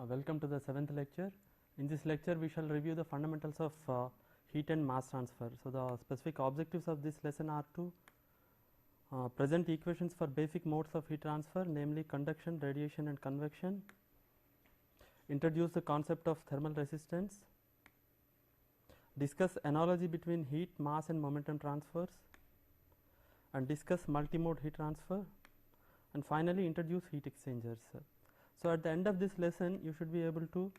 Welcome to the 7th lecture. In this lecture we shall review the fundamentals of heat and mass transfer. So, the specific objectives of this lesson are to present equations for basic modes of heat transfer, namely conduction, radiation and convection, introduce the concept of thermal resistance, discuss analogy between heat, mass and momentum transfers, and discuss multimode heat transfer, and finally introduce heat exchangers. So, at the end of this lesson you should be able to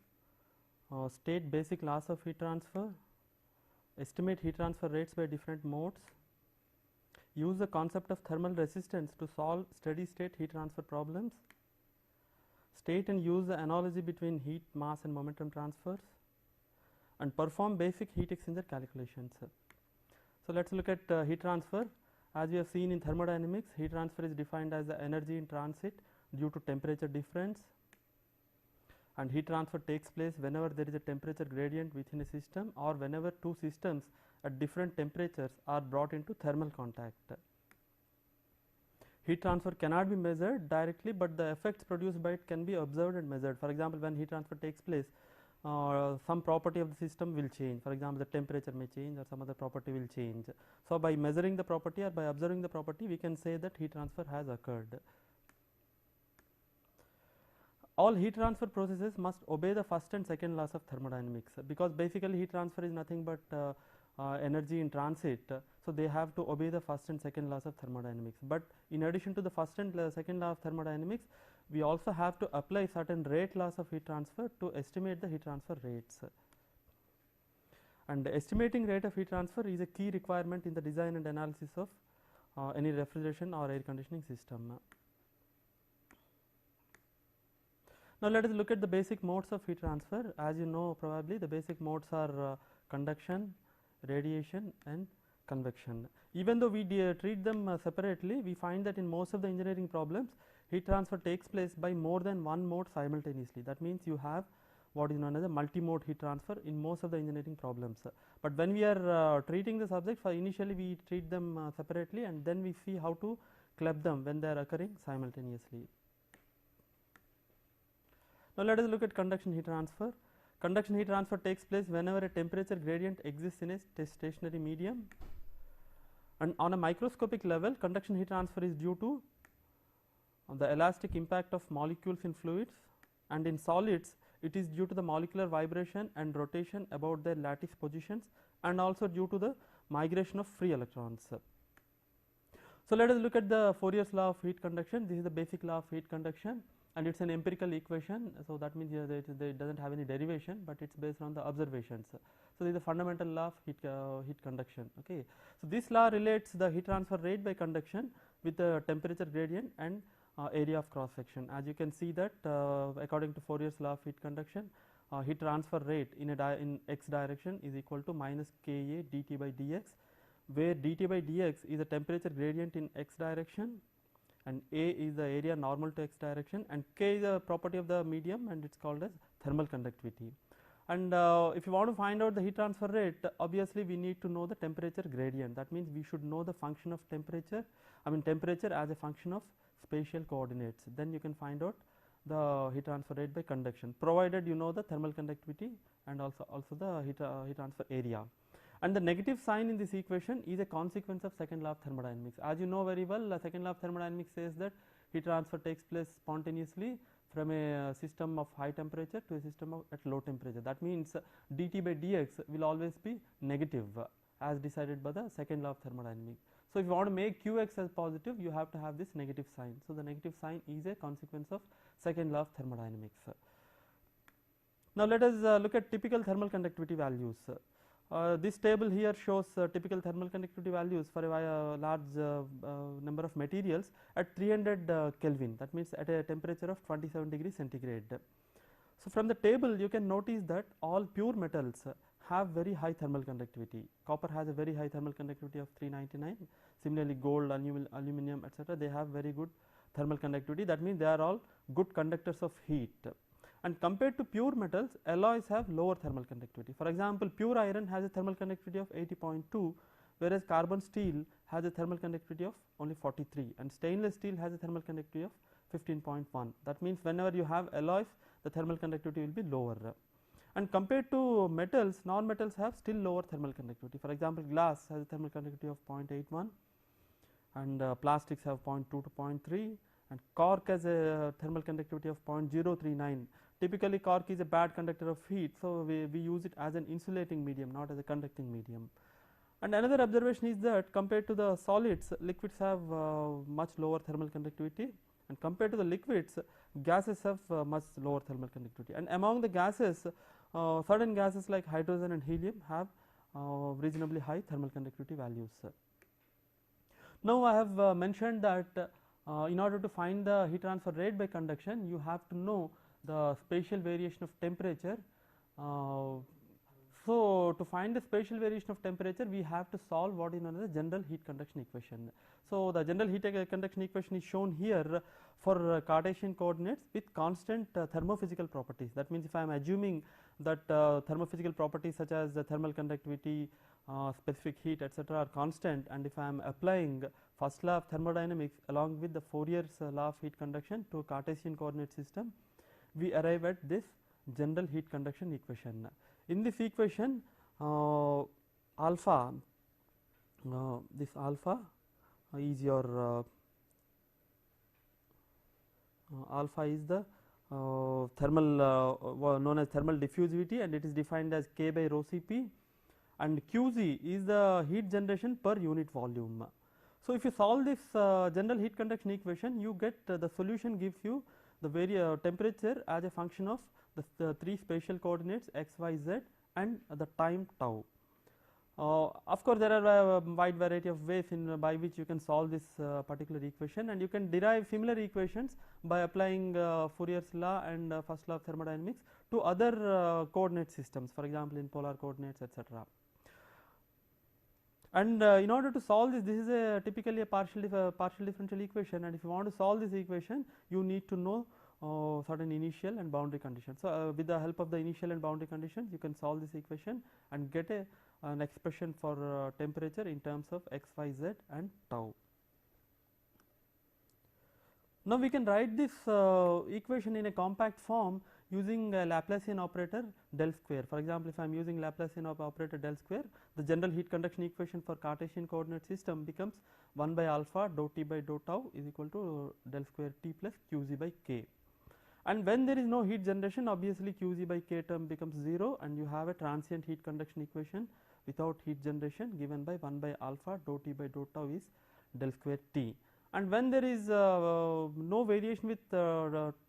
state basic laws of heat transfer, estimate heat transfer rates by different modes, use the concept of thermal resistance to solve steady state heat transfer problems, state and use the analogy between heat, mass and momentum transfers, and perform basic heat exchanger calculations. So, let us look at heat transfer. As we have seen in thermodynamics, heat transfer is defined as the energy in transit due to temperature difference, and heat transfer takes place whenever there is a temperature gradient within a system or whenever two systems at different temperatures are brought into thermal contact. Heat transfer cannot be measured directly, but the effects produced by it can be observed and measured. For example, when heat transfer takes place, some property of the system will change. For example, the temperature may change or some other property will change. So, by measuring the property or by observing the property, we can say that heat transfer has occurred. All heat transfer processes must obey the first and second laws of thermodynamics, because basically heat transfer is nothing but energy in transit. So, they have to obey the first and second laws of thermodynamics, but in addition to the first and second law of thermodynamics, we also have to apply certain rate laws of heat transfer to estimate the heat transfer rates. And estimating rate of heat transfer is a key requirement in the design and analysis of any refrigeration or air conditioning system. Now, let us look at the basic modes of heat transfer. As you know, probably the basic modes are conduction, radiation and convection. Even though we treat them separately, we find that in most of the engineering problems, heat transfer takes place by more than one mode simultaneously. That means you have what is known as a multi-mode heat transfer in most of the engineering problems. But when we are treating the subject, initially we treat them separately, and then we see how to club them when they are occurring simultaneously. Now, let us look at conduction heat transfer. Conduction heat transfer takes place whenever a temperature gradient exists in a stationary medium, and on a microscopic level, conduction heat transfer is due to the elastic impact of molecules in fluids, and in solids it is due to the molecular vibration and rotation about their lattice positions, and also due to the migration of free electrons. So, let us look at the Fourier's law of heat conduction. This is the basic law of heat conduction, and it is an empirical equation. So, that means it does not have any derivation, but it is based on the observations. So, this is the fundamental law of heat conduction. Okay. So, this law relates the heat transfer rate by conduction with the temperature gradient and area of cross section. As you can see that according to Fourier's law of heat conduction, heat transfer rate in x direction is equal to minus Ka dt by dx, where dt by dx is the temperature gradient in x direction, and A is the area normal to x direction, and K is a property of the medium, and it is called as thermal conductivity. And if you want to find out the heat transfer rate, obviously we need to know the temperature gradient. That means we should know the function of temperature, temperature as a function of spatial coordinates. Then you can find out the heat transfer rate by conduction, provided you know the thermal conductivity and also the heat transfer area. And the negative sign in this equation is a consequence of second law of thermodynamics. As you know very well, the second law of thermodynamics says that heat transfer takes place spontaneously from a system of high temperature to a system at low temperature. That means dt by dx will always be negative as decided by the second law of thermodynamics. So, if you want to make Qx as positive, you have to have this negative sign. So, the negative sign is a consequence of second law of thermodynamics. Now, let us look at typical thermal conductivity values. This table here shows typical thermal conductivity values for a large number of materials at 300 Kelvin. That means at a temperature of 27 degrees centigrade. So, from the table you can notice that all pure metals have very high thermal conductivity. Copper has a very high thermal conductivity of 399. Similarly, gold, aluminum, etc., they have very good thermal conductivity. That means they are all good conductors of heat. And compared to pure metals, alloys have lower thermal conductivity. For example, pure iron has a thermal conductivity of 80.2, whereas carbon steel has a thermal conductivity of only 43, and stainless steel has a thermal conductivity of 15.1. That means whenever you have alloys, the thermal conductivity will be lower. And compared to metals, non-metals have still lower thermal conductivity. For example, glass has a thermal conductivity of 0.81, and plastics have 0.2 to 0.3, and cork has a thermal conductivity of 0.039. Typically, cork is a bad conductor of heat, so we use it as an insulating medium, not as a conducting medium. And another observation is that compared to the solids, liquids have much lower thermal conductivity, and compared to the liquids, gases have much lower thermal conductivity. And among the gases, certain gases like hydrogen and helium have reasonably high thermal conductivity values. Now, I have mentioned that in order to find the heat transfer rate by conduction, you have to know the spatial variation of temperature. So, to find the spatial variation of temperature, we have to solve what is known as the general heat conduction equation. So, the general heat conduction equation is shown here for Cartesian coordinates with constant thermophysical properties. That means, if I am assuming that thermophysical properties such as the thermal conductivity, specific heat, etc., are constant, and if I am applying first law of thermodynamics along with the Fourier's law of heat conduction to a Cartesian coordinate system, we arrive at this general heat conduction equation. In this equation, alpha, this alpha is your alpha is the thermal known as thermal diffusivity, and it is defined as K by rho Cp, and Qg is the heat generation per unit volume. So, if you solve this general heat conduction equation, you get the solution gives you the temperature as a function of the three spatial coordinates x, y, z and the time tau. Of course, there are a wide variety of ways by which you can solve this particular equation, and you can derive similar equations by applying Fourier's law and first law of thermodynamics to other coordinate systems, for example, in polar coordinates, etc. And in order to solve this, this is typically a partial differential equation, and if you want to solve this equation, you need to know certain initial and boundary conditions. So, with the help of the initial and boundary conditions, you can solve this equation and get an expression for temperature in terms of x, y, z and tau. Now, we can write this equation in a compact form using a Laplacian operator del square. For example, if I am using Laplacian operator del square, the general heat conduction equation for Cartesian coordinate system becomes 1 by alpha dou T by dou tau is equal to del square T plus Qg by K. And when there is no heat generation, obviously Qg by K term becomes 0, and you have a transient heat conduction equation without heat generation given by 1 by alpha dou T by dou tau is del square T. And when there is no variation with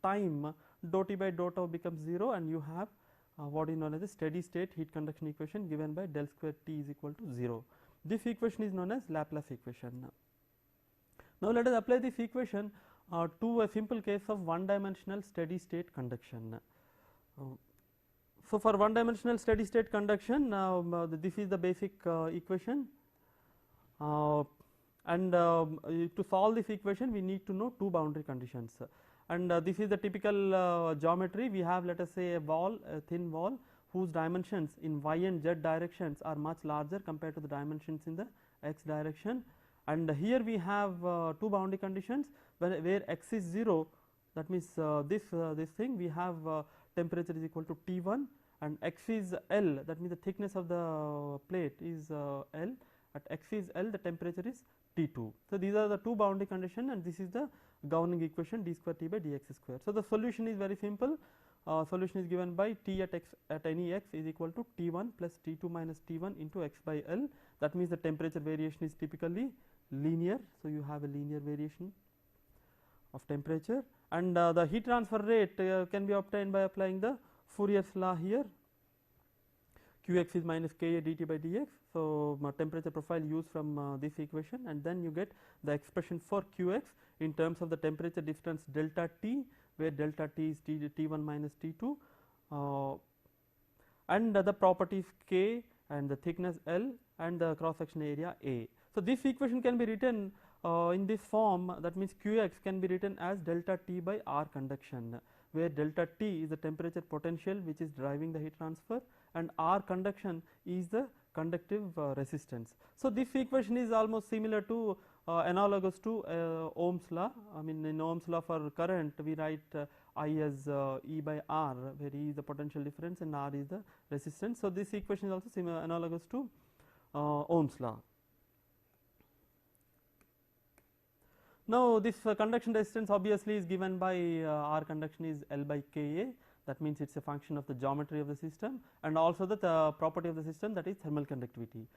time, dou T by dou tau becomes 0, and you have what is known as a steady state heat conduction equation given by del square T is equal to 0. This equation is known as Laplace equation. Now, let us apply this equation to a simple case of one dimensional steady state conduction. So, for one dimensional steady state conduction, this is the basic equation, and to solve this equation we need to know two boundary conditions, and this is the typical geometry. We have, let us say, a thin wall whose dimensions in y and z directions are much larger compared to the dimensions in the x direction, and here we have two boundary conditions where x is 0, that means this thing we have temperature is equal to T1, and x is L, that means the thickness of the plate is L, at x is L the temperature is T2. So, these are the two boundary conditions, and this is the governing equation d square T by dx square. So, the solution is very simple. Solution is given by T at x at any x is equal to T1 plus T2 minus T1 into x by L. That means the temperature variation is typically linear. So, you have a linear variation of temperature, and the heat transfer rate can be obtained by applying the Fourier's law here. Qx is minus Ka dt by dx. So, temperature profile used from this equation, and then you get the expression for Qx in terms of the temperature difference delta T, where delta T is T1 minus T2, and the properties K and the thickness L and the cross section area A. So, this equation can be written in this form, that means Qx can be written as delta T by R conduction, where delta T is the temperature potential which is driving the heat transfer, and R conduction is the conductive resistance. So, this equation is almost similar to analogous to Ohm's law. I mean, in Ohm's law for current we write I as E by R, where E is the potential difference and R is the resistance. So, this equation is also similar analogous to Ohm's law. Now, this conduction resistance obviously is given by R conduction is L by Ka, that means it is a function of the geometry of the system and also the property of the system, that is thermal conductivity.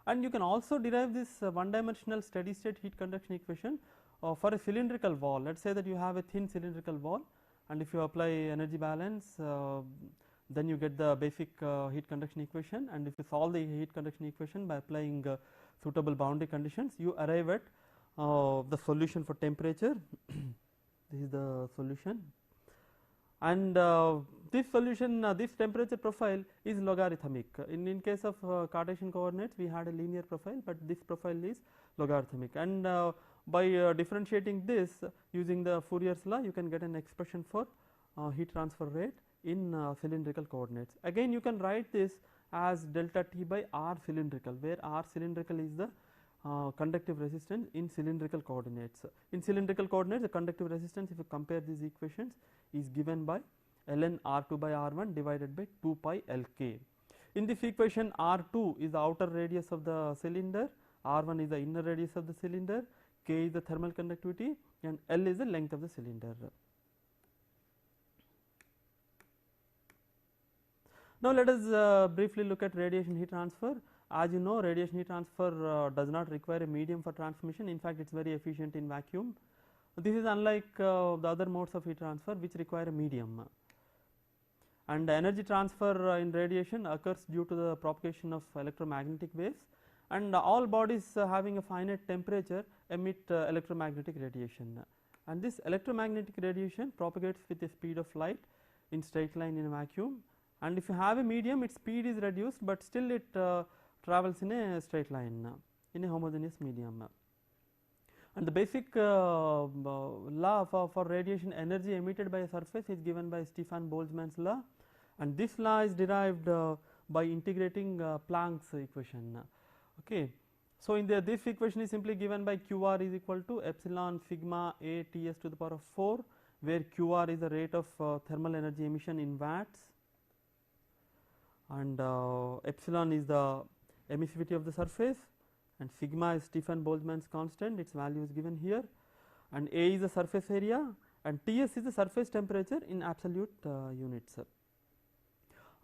And you can also derive this one dimensional steady state heat conduction equation for a cylindrical wall. Let us say that you have a thin cylindrical wall, and if you apply energy balance, then you get the basic heat conduction equation, and if you solve the heat conduction equation by applying suitable boundary conditions, you arrive at the solution for temperature. This is the solution, and this solution, this temperature profile is logarithmic. In case of Cartesian coordinates, we had a linear profile, but this profile is logarithmic, and by differentiating this using the Fourier's law, you can get an expression for heat transfer rate in cylindrical coordinates. Again, you can write this as delta T by R cylindrical, where R cylindrical is the conductive resistance in cylindrical coordinates. In cylindrical coordinates, the conductive resistance, if you compare these equations, is given by ln R2 by R1 divided by 2 pi Lk. In this equation, R2 is the outer radius of the cylinder, R1 is the inner radius of the cylinder, K is the thermal conductivity, and L is the length of the cylinder. Now, let us briefly look at radiation heat transfer. As you know, radiation heat transfer does not require a medium for transmission. In fact, it is very efficient in vacuum. This is unlike the other modes of heat transfer which require a medium. And energy transfer in radiation occurs due to the propagation of electromagnetic waves, and all bodies having a finite temperature emit electromagnetic radiation, and this electromagnetic radiation propagates with the speed of light in straight line in a vacuum, and if you have a medium, its speed is reduced, but still it travels in a straight line in a homogeneous medium. And the basic law for radiation energy emitted by a surface is given by Stefan Boltzmann's law, and this law is derived by integrating Planck's equation. Okay. So, in this equation is simply given by QR is equal to epsilon sigma A Ts to the power of 4, where QR is the rate of thermal energy emission in watts, and epsilon is the emissivity of the surface, and sigma is Stefan Boltzmann's constant, its value is given here, and A is the surface area, and Ts is the surface temperature in absolute units.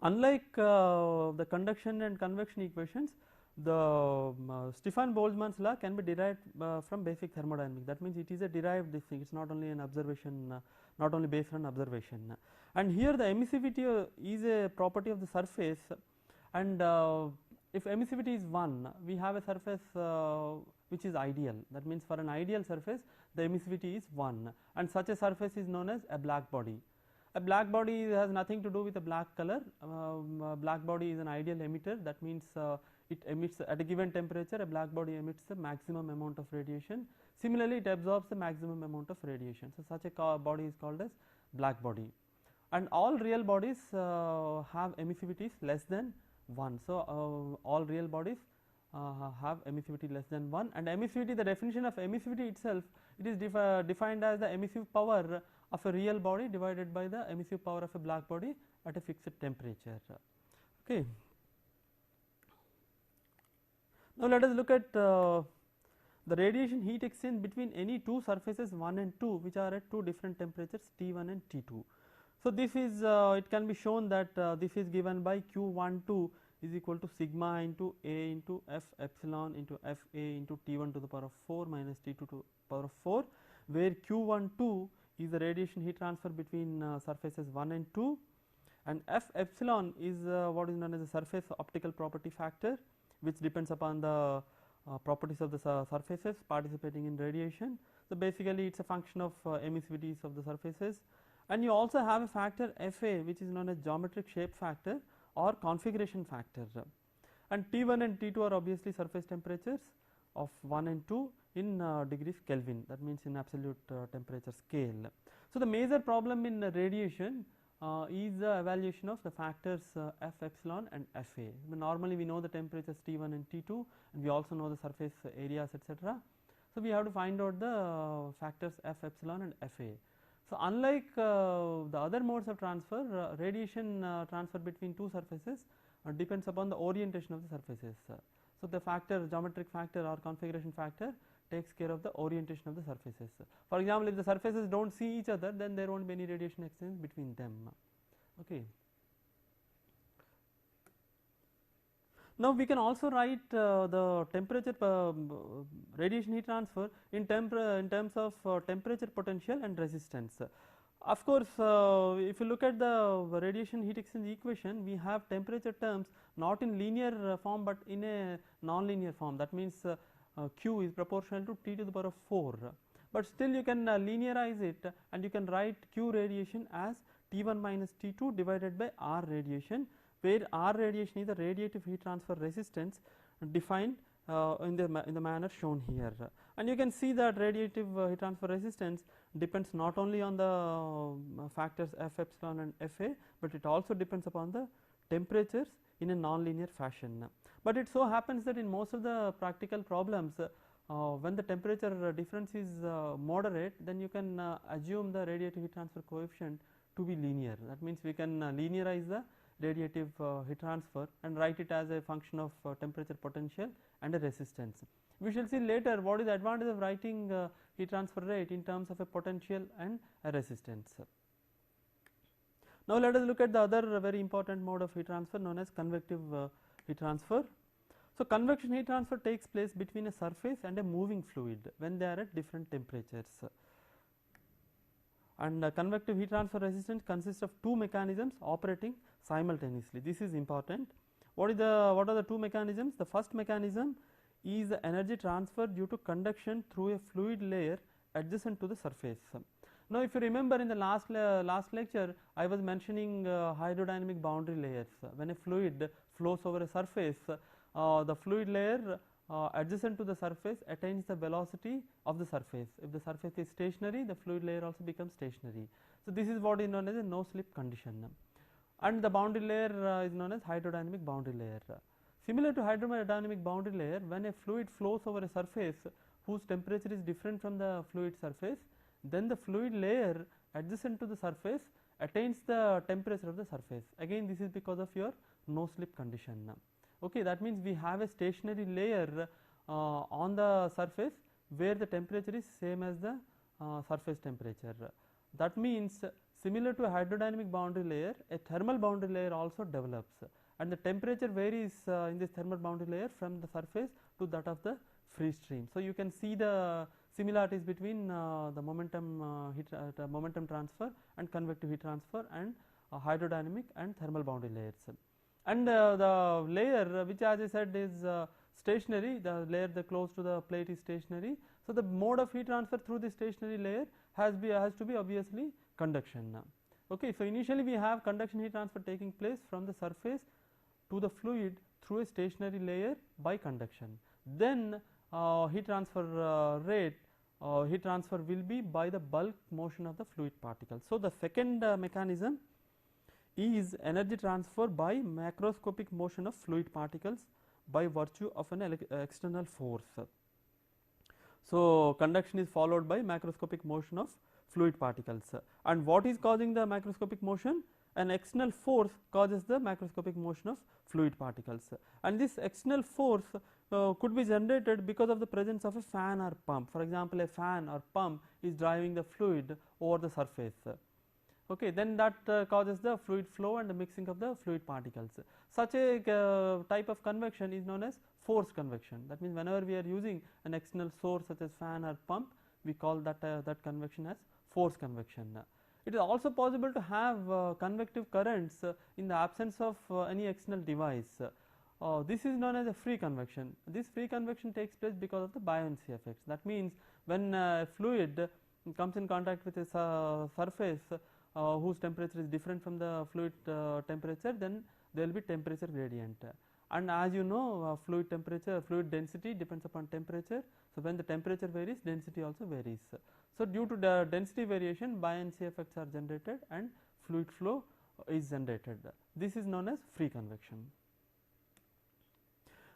Unlike the conduction and convection equations, the Stefan Boltzmann's law can be derived from basic thermodynamics. That means it is a derived this thing, it is not only an observation, not only based on observation. And here the emissivity is a property of the surface, and if emissivity is 1, we have a surface which is ideal. That means for an ideal surface, the emissivity is 1, and such a surface is known as a black body. A black body has nothing to do with a black color. Black body is an ideal emitter. That means it emits at a given temperature, a black body emits the maximum amount of radiation. Similarly, it absorbs the maximum amount of radiation. So, such a body is called as black body, and all real bodies have emissivities less than 1. So, all real bodies have emissivity less than 1, and emissivity, the definition of emissivity itself, it is defined as the emissive power of a real body divided by the emissive power of a black body at a fixed temperature. Okay. Now, let us look at the radiation heat exchange between any two surfaces 1 and 2, which are at two different temperatures T1 and T2. So, this is it can be shown that this is given by Q12 is equal to sigma into A into F epsilon into F A into T1 to the power of 4 minus T2 to the power of 4, where Q12 is the radiation heat transfer between surfaces 1 and 2, and F epsilon is what is known as the surface optical property factor, which depends upon the properties of the surfaces participating in radiation. So, basically it is a function of emissivities of the surfaces, and you also have a factor Fa, which is known as geometric shape factor or configuration factor, and T1 and T2 are obviously surface temperatures of 1 and 2 in degrees Kelvin, that means in absolute temperature scale. So, the major problem in radiation is the evaluation of the factors F epsilon and Fa. Normally we know the temperatures T1 and T2, and we also know the surface areas, etc. So, we have to find out the factors F epsilon and Fa. So, unlike the other modes of transfer, radiation transfer between two surfaces depends upon the orientation of the surfaces. So, the factor, geometric factor or configuration factor, takes care of the orientation of the surfaces. For example, if the surfaces do not see each other, then there will not be any radiation exchange between them. Okay. Now, we can also write the temperature radiation heat transfer in terms of temperature potential and resistance. Of course, if you look at the radiation heat exchange equation, we have temperature terms not in linear form, but in a non-linear form. That means Q is proportional to T to the power of 4, but still you can linearize it and you can write Q radiation as T1 minus T2 divided by R radiation, where R radiation is the radiative heat transfer resistance defined in the manner shown here. And you can see that radiative heat transfer resistance depends not only on the factors F epsilon and Fa, but it also depends upon the temperatures in a non-linear fashion. But it so happens that in most of the practical problems, when the temperature difference is moderate, then you can assume the radiative heat transfer coefficient to be linear. That means we can linearize the radiative heat transfer and write it as a function of temperature potential and a resistance. We shall see later what is the advantage of writing heat transfer rate in terms of a potential and a resistance. Now, let us look at the other very important mode of heat transfer known as convective heat transfer. So, convection heat transfer takes place between a surface and a moving fluid when they are at different temperatures. And convective heat transfer resistance consists of two mechanisms operating simultaneously. This is important. What are the two mechanisms? The first mechanism is the energy transfer due to conduction through a fluid layer adjacent to the surface. Now, if you remember in the last lecture, I was mentioning hydrodynamic boundary layers. When a fluid flows over a surface, the fluid layer adjacent to the surface attains the velocity of the surface. If the surface is stationary, the fluid layer also becomes stationary. So, this is what is known as a no slip condition, and the boundary layer is known as hydrodynamic boundary layer. Similar to hydrodynamic boundary layer, when a fluid flows over a surface whose temperature is different from the fluid surface, then the fluid layer adjacent to the surface attains the temperature of the surface. Again, this is because of your no slip condition. Okay, that means we have a stationary layer on the surface where the temperature is same as the surface temperature. That means similar to a hydrodynamic boundary layer, a thermal boundary layer also develops, and the temperature varies in this thermal boundary layer from the surface to that of the free stream. So, you can see the similarities between the momentum transfer and convective heat transfer and hydrodynamic and thermal boundary layers. And the layer which, as I said, is stationary, the layer close to the plate is stationary. So, the mode of heat transfer through the stationary layer has to be obviously conduction. Okay, so initially we have conduction heat transfer taking place from the surface to the fluid through a stationary layer by conduction. Then heat transfer heat transfer will be by the bulk motion of the fluid particles. So, the second mechanism is energy transfer by macroscopic motion of fluid particles by virtue of an external force. So, conduction is followed by macroscopic motion of fluid particles, and what is causing the macroscopic motion? An external force causes the macroscopic motion of fluid particles, and this external force could be generated because of the presence of a fan or pump. For example, a fan or pump is driving the fluid over the surface. Okay, then that causes the fluid flow and the mixing of the fluid particles. Such a type of convection is known as forced convection. That means, whenever we are using an external source such as fan or pump, we call that convection as forced convection. It is also possible to have convective currents in the absence of any external device. This is known as a free convection. This free convection takes place because of the buoyancy effects. That means, when a fluid comes in contact with a surface whose temperature is different from the fluid temperature, then there will be temperature gradient. And as you know, fluid density depends upon temperature. So, when the temperature varies, density also varies. So, due to the density variation, buoyancy effects are generated and fluid flow is generated. This is known as free convection.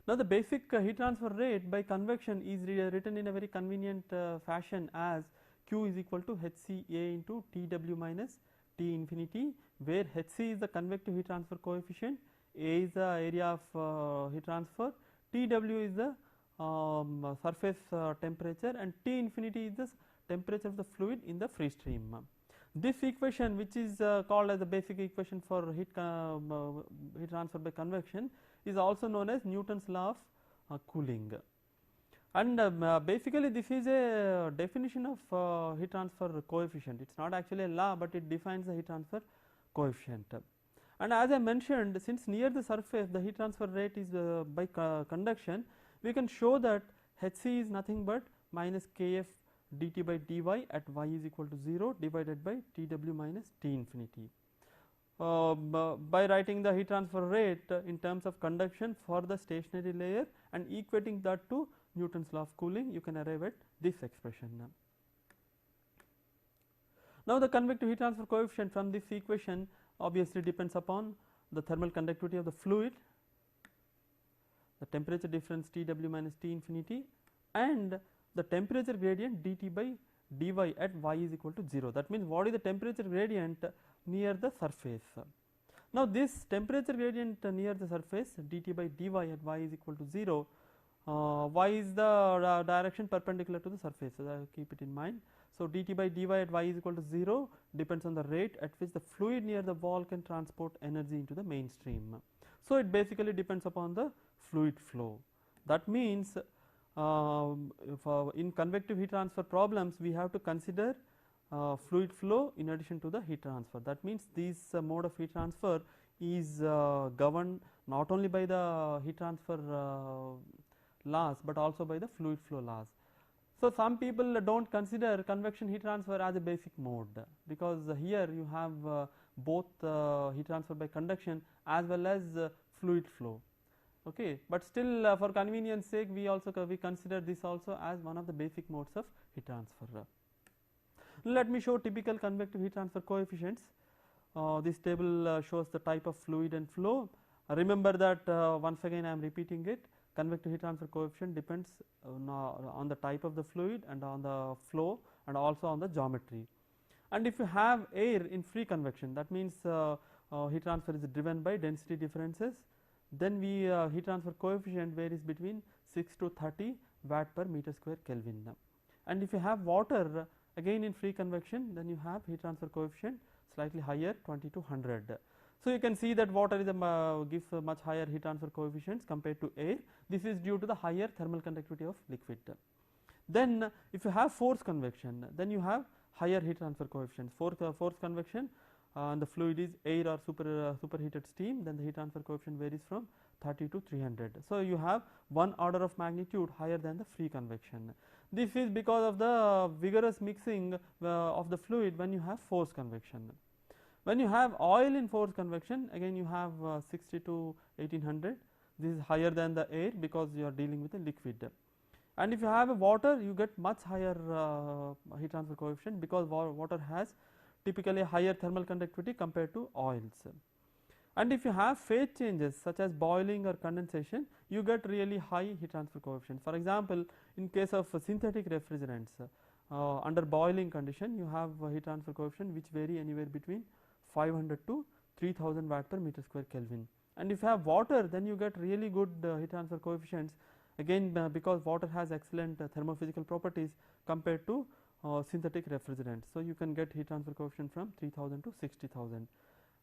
Now, the basic heat transfer rate by convection is written in a very convenient fashion as Q is equal to HCA into TW minus T infinity, where HC is the convective heat transfer coefficient, A is the area of heat transfer, TW is the surface temperature, and T infinity is the temperature of the fluid in the free stream. This equation, which is called as the basic equation for heat transfer by convection, is also known as Newton's law of cooling. And basically this is a definition of heat transfer coefficient. It is not actually a law, but it defines the heat transfer coefficient. And as I mentioned, since near the surface the heat transfer rate is by conduction, we can show that Hc is nothing but minus Kf dt by dy at y is equal to 0 divided by Tw minus T infinity. By writing the heat transfer rate in terms of conduction for the stationary layer and equating that to Newton's law of cooling, you can arrive at this expression. Now the convective heat transfer coefficient from this equation obviously depends upon the thermal conductivity of the fluid, the temperature difference Tw minus T infinity, and the temperature gradient dt by dy at y is equal to 0. That means what is the temperature gradient near the surface. Now this temperature gradient near the surface dt by dy at y is equal to 0, y is the direction perpendicular to the surface, so keep it in mind. So dt by dy at y is equal to 0 depends on the rate at which the fluid near the wall can transport energy into the main stream. So it basically depends upon the fluid flow. That means in convective heat transfer problems we have to consider fluid flow in addition to the heat transfer. That means this mode of heat transfer is governed not only by the heat transfer laws but also by the fluid flow laws. So some people do not consider convection heat transfer as a basic mode, because here you have both heat transfer by conduction as well as fluid flow. Okay, but still for convenience sake we consider this also as one of the basic modes of heat transfer. Let me show typical convective heat transfer coefficients. This table shows the type of fluid and flow. Remember that once again I am repeating it, convective heat transfer coefficient depends on the type of the fluid and on the flow and also on the geometry. And if you have air in free convection, that means heat transfer is driven by density differences, then heat transfer coefficient varies between 6 to 30 watt per meter square Kelvin. And if you have water again in free convection, then you have heat transfer coefficient slightly higher, 20 to 100. So you can see that water is gives a much higher heat transfer coefficients compared to air. This is due to the higher thermal conductivity of liquid. Then if you have forced convection, then you have higher heat transfer coefficients. Forced convection, the fluid is air or superheated steam, then the heat transfer coefficient varies from 30 to 300. So you have one order of magnitude higher than the free convection. This is because of the vigorous mixing of the fluid when you have forced convection. When you have oil in forced convection, again you have 60 to 1800. This is higher than the air because you are dealing with a liquid. And if you have a water, you get much higher heat transfer coefficient because water has typically higher thermal conductivity compared to oils. And if you have phase changes such as boiling or condensation, you get really high heat transfer coefficient. For example, in case of synthetic refrigerants, under boiling condition you have heat transfer coefficient which vary anywhere between 500 to 3000 watt per meter square Kelvin. And if you have water, then you get really good heat transfer coefficients, again because water has excellent thermophysical properties compared to synthetic refrigerants. So you can get heat transfer coefficient from 3000 to 60,000.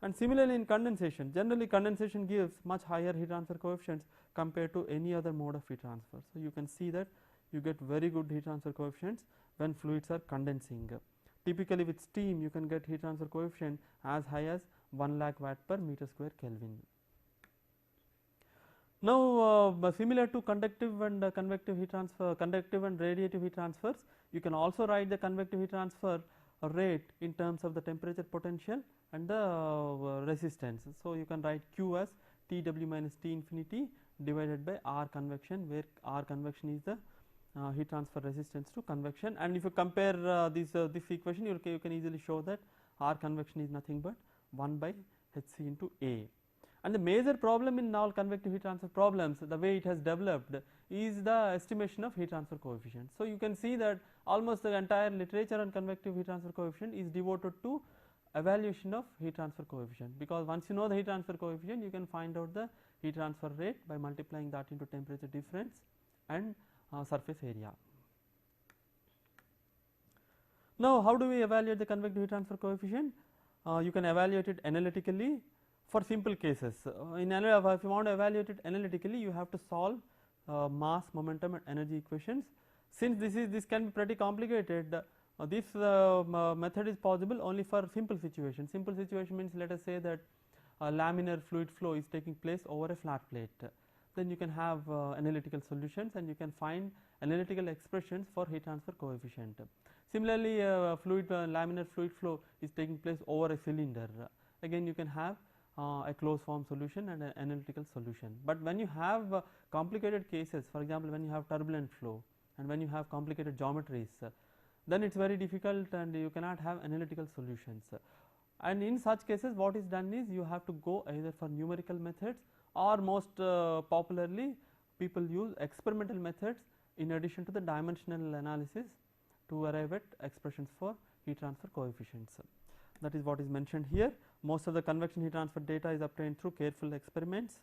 And similarly in condensation, generally condensation gives much higher heat transfer coefficients compared to any other mode of heat transfer. So you can see that you get very good heat transfer coefficients when fluids are condensing. Typically with steam you can get heat transfer coefficient as high as 1 lakh watt per meter square Kelvin. Now similar to conductive and convective heat transfer, conductive and radiative heat transfers, you can also write the convective heat transfer rate in terms of the temperature potential and the resistance. So you can write Q as Tw minus T infinity divided by R convection, where R convection is the heat transfer resistance to convection. And if you compare this equation, you can easily show that R convection is nothing but 1 by Hc into A. And the major problem in all convective heat transfer problems, the way it has developed, is the estimation of heat transfer coefficient. So you can see that almost the entire literature on convective heat transfer coefficient is devoted to evaluation of heat transfer coefficient, because once you know the heat transfer coefficient, you can find out the heat transfer rate by multiplying that into temperature difference and surface area. Now, how do we evaluate the convective heat transfer coefficient? You can evaluate it analytically for simple cases. If you want to evaluate it analytically, you have to solve mass, momentum and energy equations. Since this can be pretty complicated, this method is possible only for simple situations. Simple situation means, let us say that laminar fluid flow is taking place over a flat plate. Then you can have analytical solutions and you can find analytical expressions for heat transfer coefficient. Similarly, laminar fluid flow is taking place over a cylinder. Again, you can have a closed form solution and an analytical solution. But when you have complicated cases, for example, when you have turbulent flow and when you have complicated geometries, then it is very difficult and you cannot have analytical solutions. And in such cases, what is done is you have to go either for numerical methods, or most popularly people use experimental methods in addition to the dimensional analysis to arrive at expressions for heat transfer coefficients. That is what is mentioned here. Most of the convection heat transfer data is obtained through careful experiments,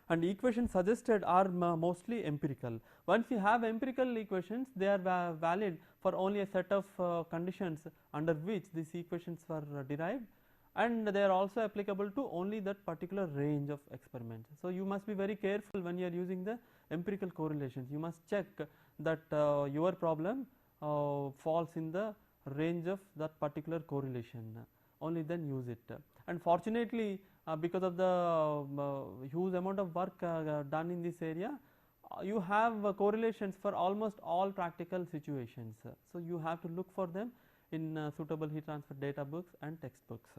and equations suggested are mostly empirical. Once you have empirical equations, they are valid for only a set of conditions under which these equations were derived, and they are also applicable to only that particular range of experiments. So you must be very careful when you are using the empirical correlations. You must check that your problem falls in the range of that particular correlation, only then use it. And fortunately, because of the huge amount of work done in this area, you have correlations for almost all practical situations. So you have to look for them in suitable heat transfer data books and textbooks.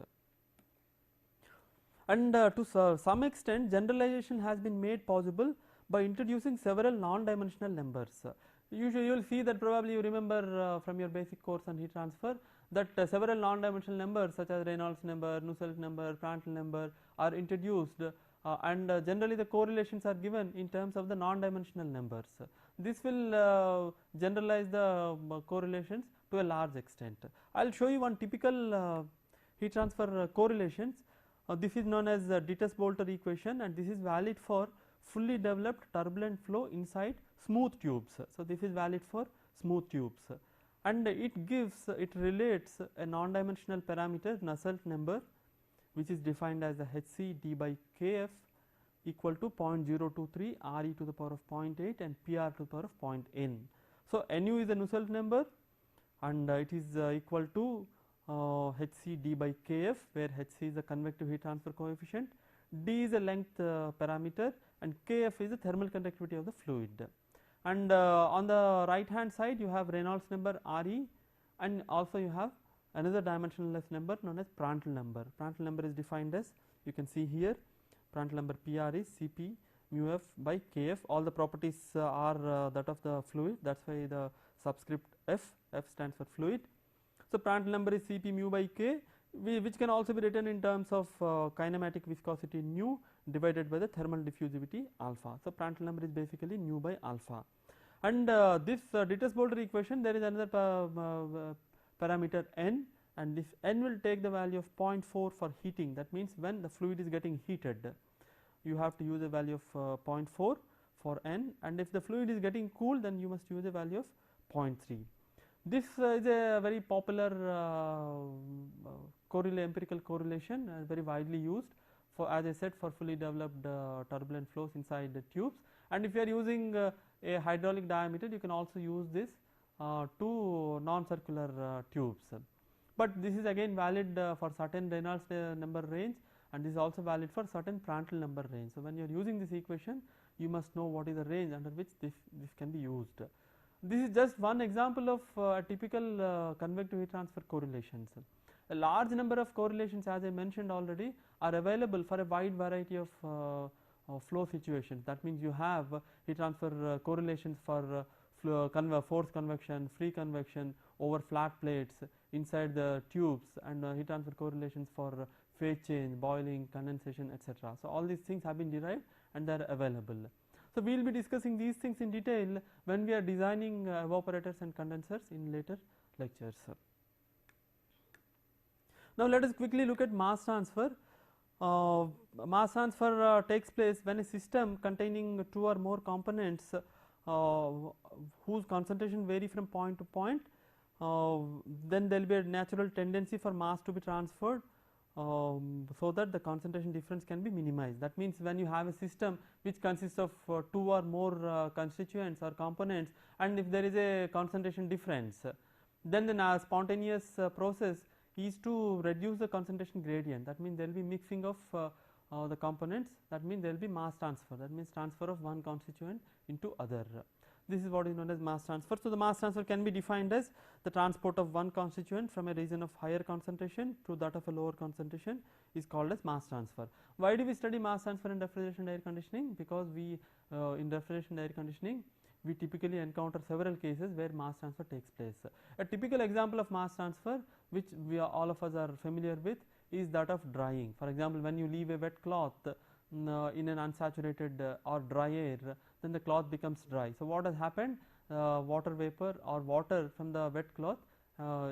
And to some extent, generalization has been made possible by introducing several non-dimensional numbers. Usually you will see that, probably you remember from your basic course on heat transfer, that several non-dimensional numbers such as Reynolds number, Nusselt number, Prandtl number are introduced, and generally the correlations are given in terms of the non-dimensional numbers. This will generalize the correlations to a large extent. I will show you one typical heat transfer correlations. This is known as Dittus-Boelter equation, and this is valid for fully developed turbulent flow inside smooth tubes. So this is valid for smooth tubes, and it relates a non-dimensional parameter Nusselt number, which is defined as the Hc d by kf equal to 0.023 Re to the power of 0.8 and Pr to the power of 0.n. So Nu is the Nusselt number, and it is equal to Hc d by kf, where Hc is the convective heat transfer coefficient, d is a length parameter, and kf is the thermal conductivity of the fluid. And on the right hand side you have Reynolds number Re, and also you have another dimensionless number known as Prandtl number. Prandtl number is defined as, you can see here, Prandtl number Pr is Cp mu f by Kf. All the properties are that of the fluid, that is why the subscript f stands for fluid. So Prandtl number is Cp mu by K, which can also be written in terms of kinematic viscosity nu divided by the thermal diffusivity alpha. So Prandtl number is basically nu by alpha. And this Dittus-Boelter equation, there is another parameter n, and this n will take the value of 0.4 for heating. That means when the fluid is getting heated, you have to use a value of 0.4 for n, and if the fluid is getting cool, then you must use a value of 0.3. This is a very popular empirical correlation, very widely used for, as I said, for fully developed turbulent flows inside the tubes. And if you are using a hydraulic diameter, you can also use this to non-circular tubes. But this is again valid for certain Reynolds number range, and this is also valid for certain Prandtl number range. So when you are using this equation, you must know what is the range under which this can be used. This is just one example of typical convective heat transfer correlations. A large number of correlations, as I mentioned already, are available for a wide variety of flow situations. That means you have heat transfer correlations for forced convection, free convection over flat plates inside the tubes, and heat transfer correlations for phase change, boiling, condensation, etc. So all these things have been derived and they are available. So we will be discussing these things in detail when we are designing evaporators and condensers in later lectures. Now let us quickly look at mass transfer. Mass transfer takes place when a system containing two or more components whose concentration vary from point to point, then there will be a natural tendency for mass to be transferred so that the concentration difference can be minimized. That means when you have a system which consists of two or more constituents or components, and if there is a concentration difference, then the spontaneous process is to reduce the concentration gradient. That means there will be mixing of the components. That means there will be mass transfer. That means transfer of one constituent into other. This is what is known as mass transfer. So the mass transfer can be defined as the transport of one constituent from a region of higher concentration to that of a lower concentration is called as mass transfer. Why do we study mass transfer in refrigeration and air conditioning? Because we in refrigeration and air conditioning we typically encounter several cases where mass transfer takes place. A typical example of mass transfer which all of us are familiar with is that of drying. For example, when you leave a wet cloth in an unsaturated or dry air, then the cloth becomes dry. So what has happened? Water vapor or water from the wet cloth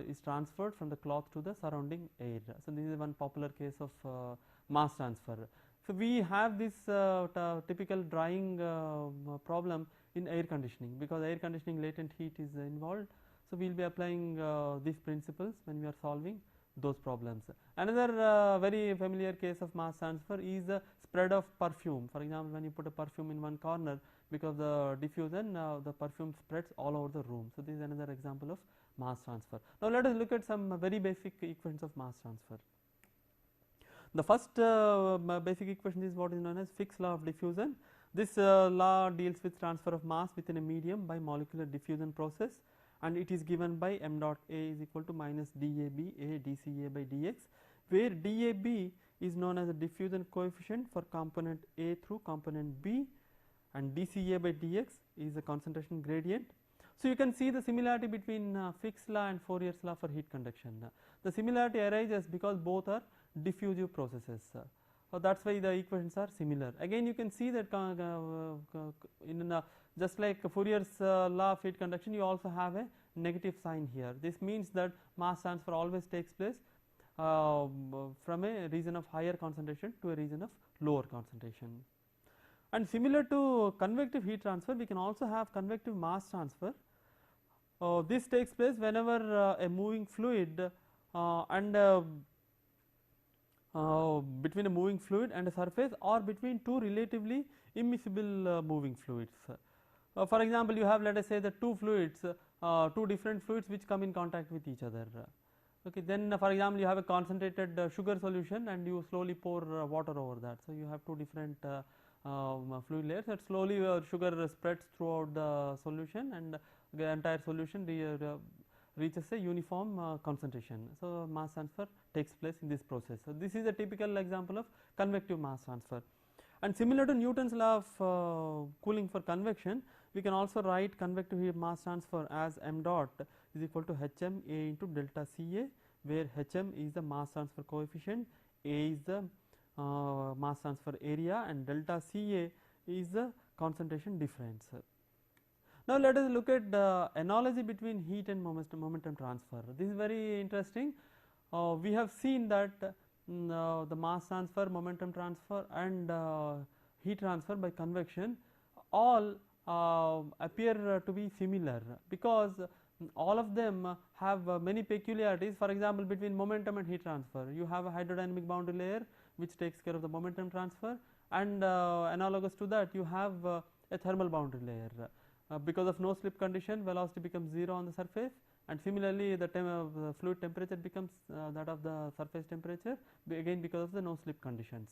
is transferred from the cloth to the surrounding air. So this is one popular case of mass transfer. So we have this typical drying problem in air conditioning, because air conditioning latent heat is involved. So we will be applying these principles when we are solving those problems. Another very familiar case of mass transfer is the spread of perfume. For example, when you put a perfume in one corner, because the diffusion the perfume spreads all over the room. So this is another example of mass transfer. Now let us look at some very basic equations of mass transfer. The first basic equation is what is known as Fick's law of diffusion. This law deals with transfer of mass within a medium by molecular diffusion process, and it is given by m dot A is equal to minus dAb A dCA by dx, where dAb is known as a diffusion coefficient for component A through component B, and dCA by dx is the concentration gradient. So you can see the similarity between Fick's law and Fourier's law for heat conduction. The similarity arises because both are diffusive processes. So that's why the equations are similar. Again, you can see that just like Fourier's law of heat conduction, you also have a negative sign here. This means that mass transfer always takes place from a region of higher concentration to a region of lower concentration. And similar to convective heat transfer, we can also have convective mass transfer. This takes place whenever a moving fluid between a moving fluid and a surface, or between two relatively immiscible moving fluids. For example, you have, let us say, the two fluids, two different fluids which come in contact with each other. Okay, then for example, you have a concentrated sugar solution and you slowly pour water over that. So you have two different fluid layers, and slowly sugar spreads throughout the solution, and the entire solution reaches a uniform concentration. So mass transfer takes place in this process. So this is a typical example of convective mass transfer. And similar to Newton's law of cooling for convection, we can also write convective heat mass transfer as m dot is equal to Hm A into delta Ca, where Hm is the mass transfer coefficient, A is the mass transfer area, and delta Ca is the concentration difference. Now let us look at the analogy between heat and momentum transfer. This is very interesting. We have seen that the mass transfer, momentum transfer, and heat transfer by convection all appear to be similar, because all of them have many peculiarities. For example, between momentum and heat transfer, you have a hydrodynamic boundary layer which takes care of the momentum transfer, and analogous to that you have a thermal boundary layer. Because of no slip condition, velocity becomes 0 on the surface, and similarly the fluid temperature becomes that of the surface temperature, again because of the no slip conditions.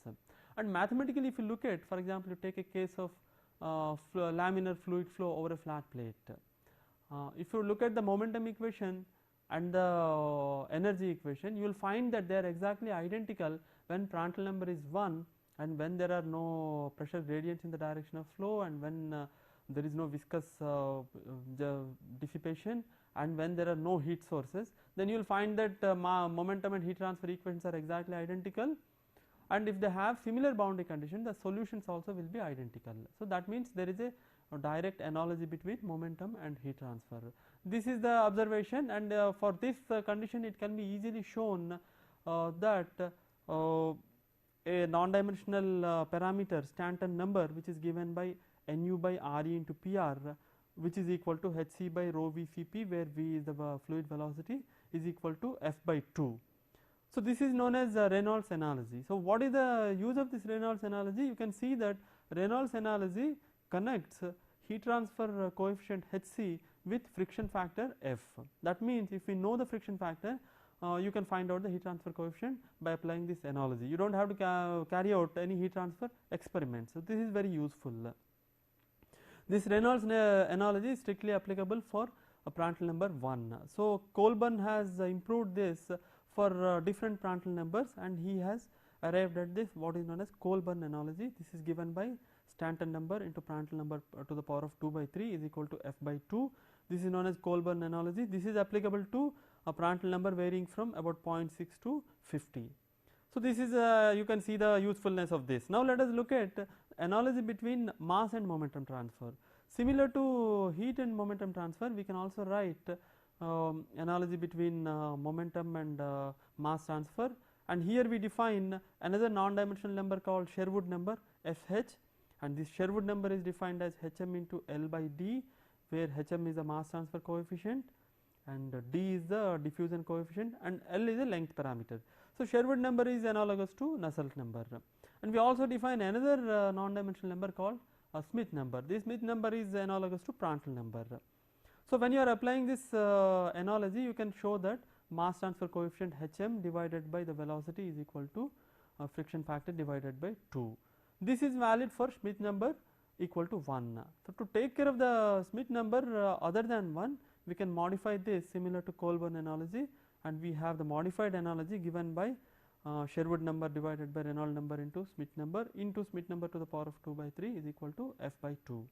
And mathematically, if you look at, for example, you take a case of laminar fluid flow over a flat plate. If you look at the momentum equation and the energy equation, you will find that they are exactly identical when Prandtl number is 1, and when there are no pressure gradients in the direction of flow, and when there is no viscous dissipation, and when there are no heat sources, then you will find that momentum and heat transfer equations are exactly identical, and if they have similar boundary condition, the solutions also will be identical. So that means there is a direct analogy between momentum and heat transfer. This is the observation, and for this condition it can be easily shown that a non-dimensional parameter Stanton number, which is given by nu by Re into Pr, which is equal to Hc by rho Vcp, where V is the fluid velocity, is equal to F by 2. So this is known as Reynolds analogy. So what is the use of this Reynolds analogy? You can see that Reynolds analogy connects heat transfer coefficient Hc with friction factor F. That means if we know the friction factor, you can find out the heat transfer coefficient by applying this analogy. You don't have to carry out any heat transfer experiments. So this is very useful. This Reynolds analogy is strictly applicable for Prandtl number 1. So Colburn has improved this for different Prandtl numbers, and he has arrived at this what is known as Colburn analogy. This is given by Stanton number into Prandtl number to the power of 2 by 3 is equal to F by 2. This is known as Colburn analogy. This is applicable to a Prandtl number varying from about 0.6 to 50. So this is you can see the usefulness of this. Now let us look at analogy between mass and momentum transfer. Similar to heat and momentum transfer, we can also write analogy between momentum and mass transfer, and here we define another non-dimensional number called Sherwood number Sh, and this Sherwood number is defined as Hm into L by d, where Hm is the mass transfer coefficient and d is the diffusion coefficient and L is a length parameter. So Sherwood number is analogous to Nusselt number, and we also define another non-dimensional number called Smith number. This Smith number is analogous to Prandtl number. So when you are applying this analogy, you can show that mass transfer coefficient Hm divided by the velocity is equal to friction factor divided by 2. This is valid for Smith number equal to 1. So to take care of the Smith number other than 1, we can modify this similar to Colburn analogy, and we have the modified analogy given by Sherwood number divided by Reynolds number into Smith number to the power of 2 by 3 is equal to F by 2.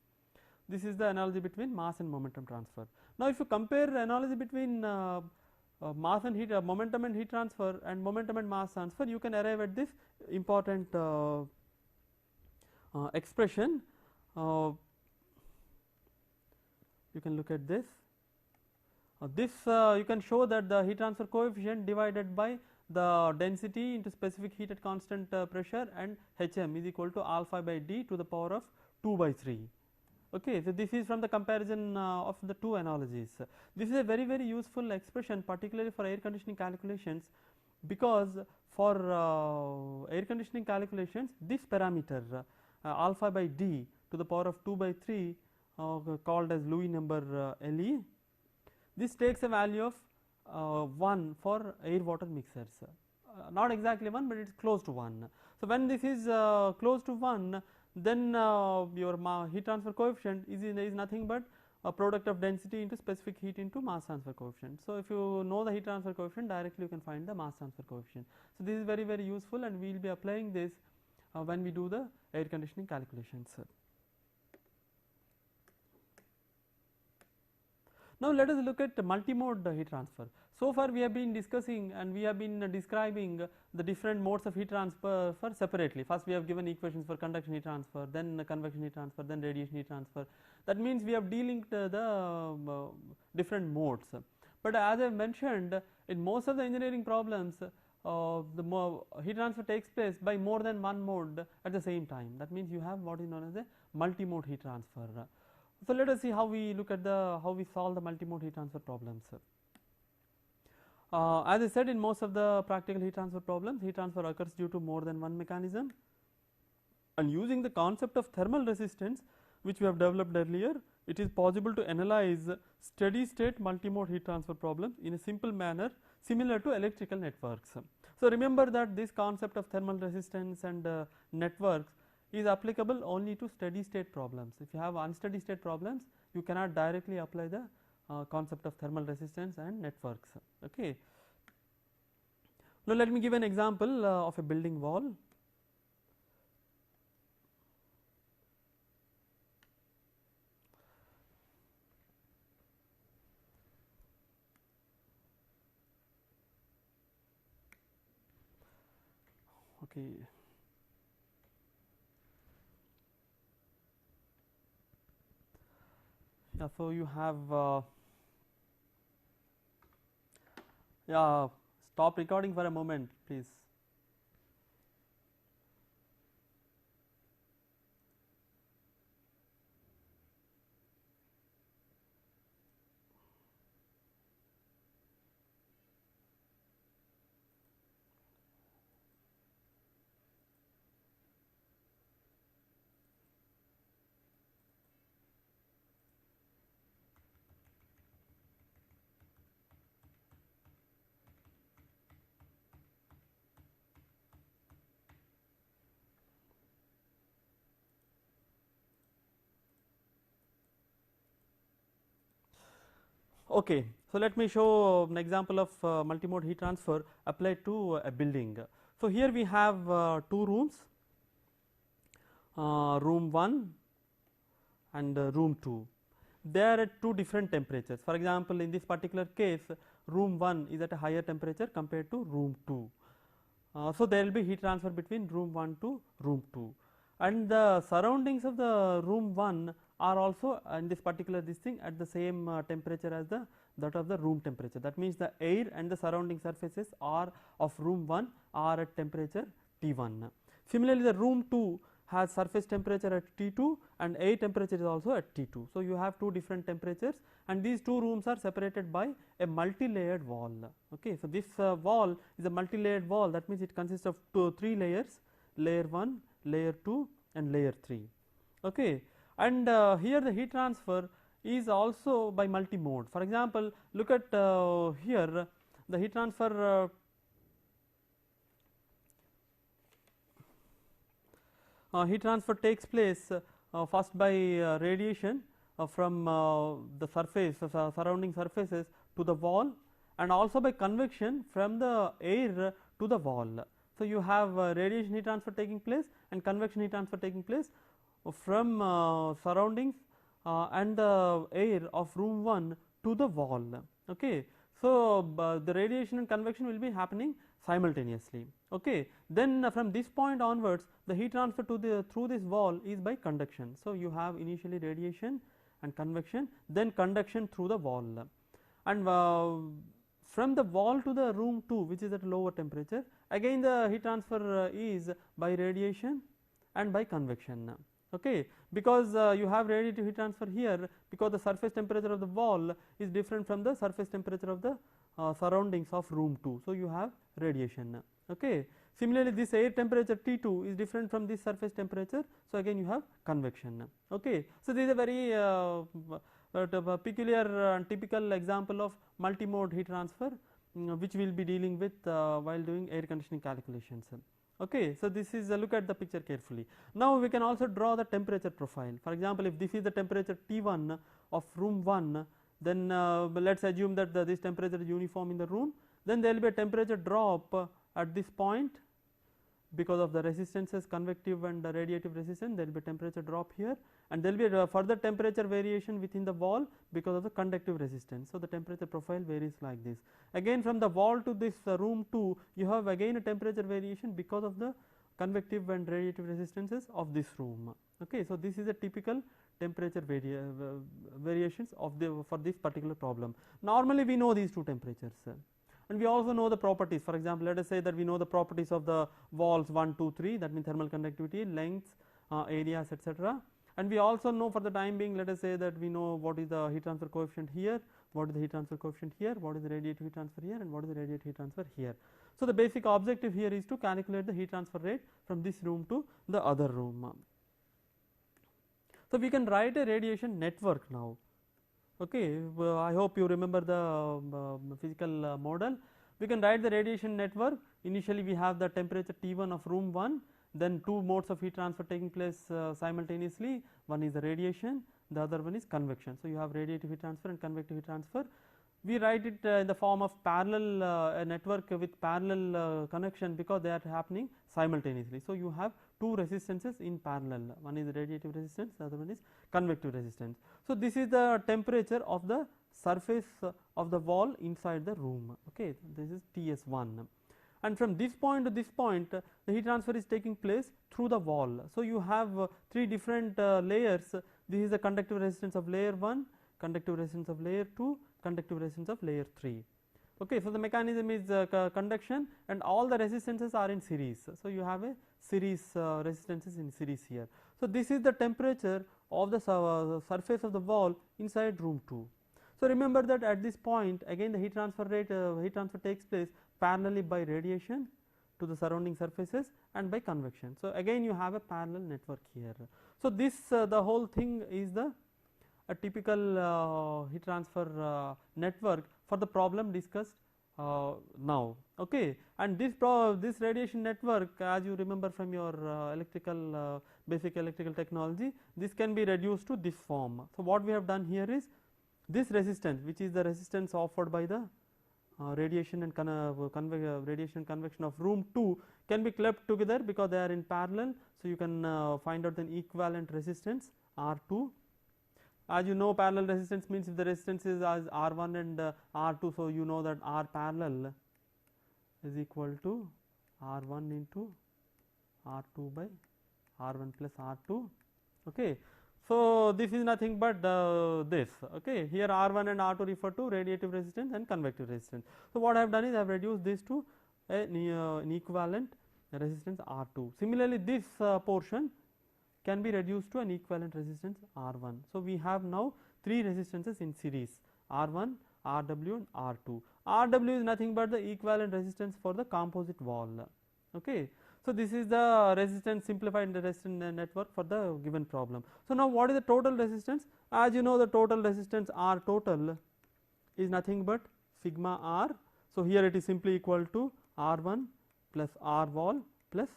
This is the analogy between mass and momentum transfer. Now if you compare analogy between mass and heat, momentum and heat transfer, and momentum and mass transfer, you can arrive at this important expression. You can look at this. You can show that the heat transfer coefficient divided by the density into specific heat at constant pressure and Hm is equal to alpha by d to the power of 2 by 3. Okay, so this is from the comparison of the two analogies. This is a very useful expression, particularly for air conditioning calculations, because for air conditioning calculations this parameter alpha by d to the power of 2 by 3 called as Lewis number Le, this takes a value of 1 for air water mixers, not exactly 1, but it is close to 1. So when this is close to 1, then your heat transfer coefficient is nothing but a product of density into specific heat into mass transfer coefficient. So if you know the heat transfer coefficient, directly you can find the mass transfer coefficient. So this is very useful, and we will be applying this when we do the air conditioning calculations. Now let us look at multimode heat transfer. So far we have been discussing and we have been describing the different modes of heat transfer separately. First we have given equations for conduction heat transfer, then convection heat transfer, then radiation heat transfer. That means we have de-linked the different modes. But as I mentioned, in most of the engineering problems, the heat transfer takes place by more than one mode at the same time. That means you have what is known as a multi-mode heat transfer. So let us see how we look at how we solve the multi-mode heat transfer problems. As I said, in most of the practical heat transfer problems, heat transfer occurs due to more than one mechanism, and using the concept of thermal resistance which we have developed earlier, it is possible to analyze steady state multi-mode heat transfer problems in a simple manner similar to electrical networks. So remember that this concept of thermal resistance and networks is applicable only to steady state problems. If you have unsteady state problems, you cannot directly apply the concept of thermal resistance and networks. Okay. Now let me give an example of a building wall. Okay. Yeah, so you have yeah, stop recording for a moment, please. Okay, so let me show an example of multimode heat transfer applied to a building. So here we have two rooms, room 1 and room 2. They are at two different temperatures. For example, in this particular case, room 1 is at a higher temperature compared to room 2. So there will be heat transfer between room 1 to room 2, and the surroundings of the room 1 are also in this particular this thing at the same temperature as that of the room temperature. That means the air and the surrounding surfaces are of room 1 are at temperature T1. Similarly, the room 2 has surface temperature at T2 and air temperature is also at T2. So you have two different temperatures, and these two rooms are separated by a multi-layered wall. Okay, so this wall is a multi-layered wall. That means it consists of three layers: layer 1, layer 2 and layer 3. Okay, and here the heat transfer is also by multi-mode. For example, look at here the heat transfer heat transfer takes place first by radiation from the surface surrounding surfaces to the wall, and also by convection from the air to the wall. So you have radiation heat transfer taking place and convection heat transfer taking place from surroundings and the air of room 1 to the wall. Okay, so the radiation and convection will be happening simultaneously. Okay, then from this point onwards the heat transfer to the through this wall is by conduction. So you have initially radiation and convection, then conduction through the wall, and from the wall to the room 2, which is at lower temperature, again the heat transfer is by radiation and by convection. Okay, because you have radiative heat transfer here, because the surface temperature of the wall is different from the surface temperature of the surroundings of room 2. So you have radiation. Okay, similarly this air temperature T2 is different from this surface temperature, so again you have convection. Okay, so this is a very peculiar and typical example of multimode heat transfer, which we will be dealing with while doing air conditioning calculations. Okay, so this is look at the picture carefully. Now we can also draw the temperature profile. For example, if this is the temperature T1 of room 1, then let us assume that this temperature is uniform in the room, then there will be a temperature drop at this point because of the resistances, convective and radiative resistance. There will be a temperature drop here, and there will be a further temperature variation within the wall because of the conductive resistance. So the temperature profile varies like this. Again, from the wall to this room 2, you have again a temperature variation because of the convective and radiative resistances of this room. Okay, so this is a typical temperature variations of the for this particular problem. Normally we know these two temperatures, and we also know the properties. For example, let us say that we know the properties of the walls 1, 2, 3, that means thermal conductivity, lengths, areas, etc. And we also know, for the time being, let us say that we know what is the heat transfer coefficient here, what is the heat transfer coefficient here, what is the radiative heat transfer here, and what is the radiative heat transfer here. So the basic objective here is to calculate the heat transfer rate from this room to the other room. So we can write a radiation network now. Okay, I hope you remember the physical model. We can write the radiation network. Initially we have the temperature T1 of room 1, then two modes of heat transfer taking place simultaneously. One is the radiation, the other one is convection. So you have radiative heat transfer and convective heat transfer. We write it in the form of parallel a network with parallel connection because they are happening simultaneously. So you have two resistances in parallel, one is radiative resistance, the other one is convective resistance. So this is the temperature of the surface of the wall inside the room. Okay, this is TS1, and from this point to this point the heat transfer is taking place through the wall. So, you have 3 different layers. This is the conductive resistance of layer 1, conductive resistance of layer 2, conductive resistance of layer 3. Okay, so the mechanism is conduction and all the resistances are in series. So, you have a series resistances in series here. So, this is the temperature of the surface of the wall inside room 2. So, remember that at this point again the heat transfer takes place parallelly by radiation to the surrounding surfaces and by convection. So, again you have a parallel network here. So, this the whole thing is the a typical heat transfer network for the problem discussed now. Okay, and this radiation network, as you remember from your basic electrical technology, this can be reduced to this form. So, what we have done here is this resistance, which is the resistance offered by the radiation and convection of room 2, can be clubbed together because they are in parallel. So, you can find out an equivalent resistance R2. As you know, parallel resistance means if the resistance is as R1 and R2, so you know that R parallel is equal to R1 into R2 by R1 plus R2. Okay. So, this is nothing but this. Okay. Here R1 and R2 refer to radiative resistance and convective resistance. So, what I have done is I have reduced this to an equivalent resistance R2. Similarly, this portion can be reduced to an equivalent resistance R1. So, we have now 3 resistances in series R1, Rw and R2. Rw is nothing but the equivalent resistance for the composite wall. Okay. So, this is the resistance simplified resistance network for the given problem. So, now what is the total resistance? As you know, the total resistance R total is nothing but sigma R. So, here it is simply equal to R1 plus R wall plus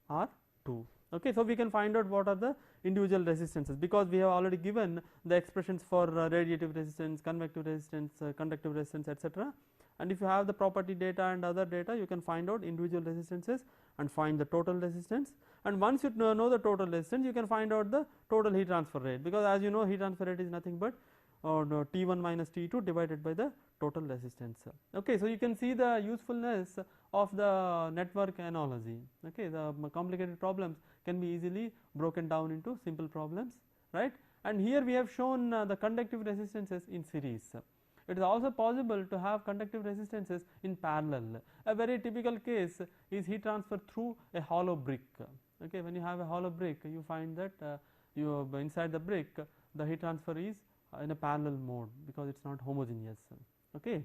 R2. Okay. So, we can find out what are the individual resistances, because we have already given the expressions for radiative resistance, convective resistance, conductive resistance, etc. And if you have the property data and other data, you can find out individual resistances and find the total resistance. And once you know the total resistance, you can find out the total heat transfer rate, because as you know, heat transfer rate is nothing but T1 minus T2 divided by the total resistance. Okay. So, you can see the usefulness of the network analogy. Okay. The complicated problems can be easily broken down into simple problems, right. And here we have shown the conductive resistances in series. It is also possible to have conductive resistances in parallel. A very typical case is heat transfer through a hollow brick. Okay. When you have a hollow brick, you find that inside the brick the heat transfer is in a parallel mode, because it is not homogeneous. Okay.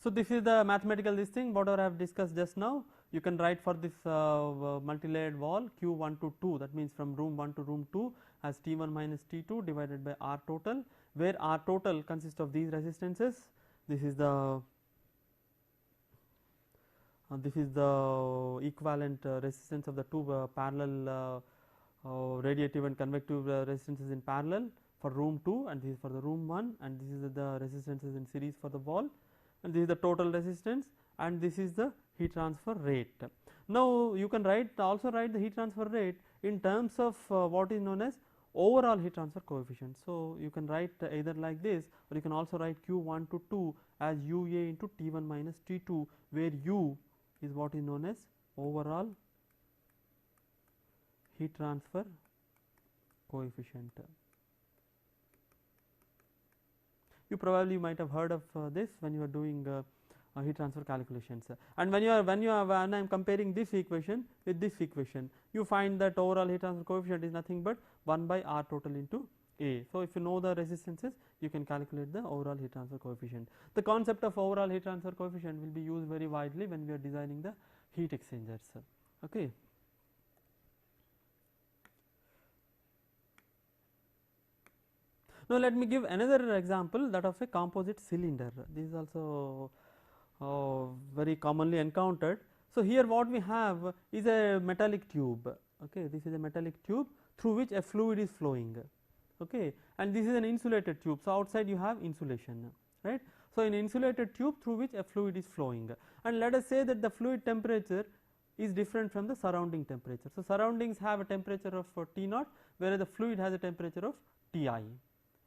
So, this is the mathematical this thing whatever I have discussed just now. You can write for this multi-layered wall Q1 to 2, that means from room 1 to room 2 as T1 minus T2 divided by R total, where R total consists of these resistances. This is the equivalent resistance of the two parallel radiative and convective resistances in parallel for room 2, and this is for the room 1, and this is the resistances in series for the wall, and this is the total resistance, and this is the heat transfer rate. Now, you can also write the heat transfer rate in terms of what is known as overall heat transfer coefficient. So, you can write either like this, or you can also write Q1 to 2 as UA into T1 minus T2, where U is what is known as overall heat transfer coefficient. You probably might have heard of this when you are doing heat transfer calculations, and when I am comparing this equation with this equation, you find that overall heat transfer coefficient is nothing but 1 by R total into A. So, if you know the resistances, you can calculate the overall heat transfer coefficient. The concept of overall heat transfer coefficient will be used very widely when we are designing the heat exchangers. Okay. Now, let me give another example, that of a composite cylinder. This is also very commonly encountered. So, here what we have is a metallic tube. Okay. This is a metallic tube through which a fluid is flowing. Okay. And this is an insulated tube. So, outside you have insulation, right. So, an insulated tube through which a fluid is flowing, and let us say that the fluid temperature is different from the surrounding temperature. So, surroundings have a temperature of T0, whereas the fluid has a temperature of Ti.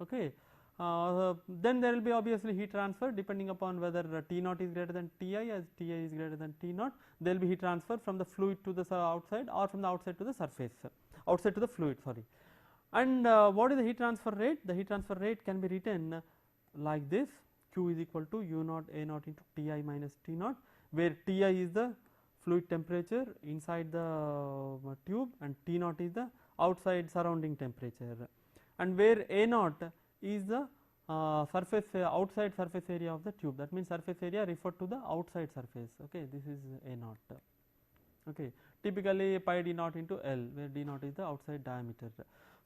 Okay. then there will be obviously heat transfer depending upon whether T naught is greater than Ti, as Ti is greater than T naught, there will be heat transfer from the fluid to the outside or from the outside to the surface, outside to the fluid, sorry. And what is the heat transfer rate? The heat transfer rate can be written like this: Q is equal to U naught A naught into Ti minus T naught, where Ti is the fluid temperature inside the tube and T naught is the outside surrounding temperature, and where A naught is the surface outside surface area of the tube. That means surface area referred to the outside surface. Okay, this is A naught. Okay, typically pi d naught into L, where d naught is the outside diameter.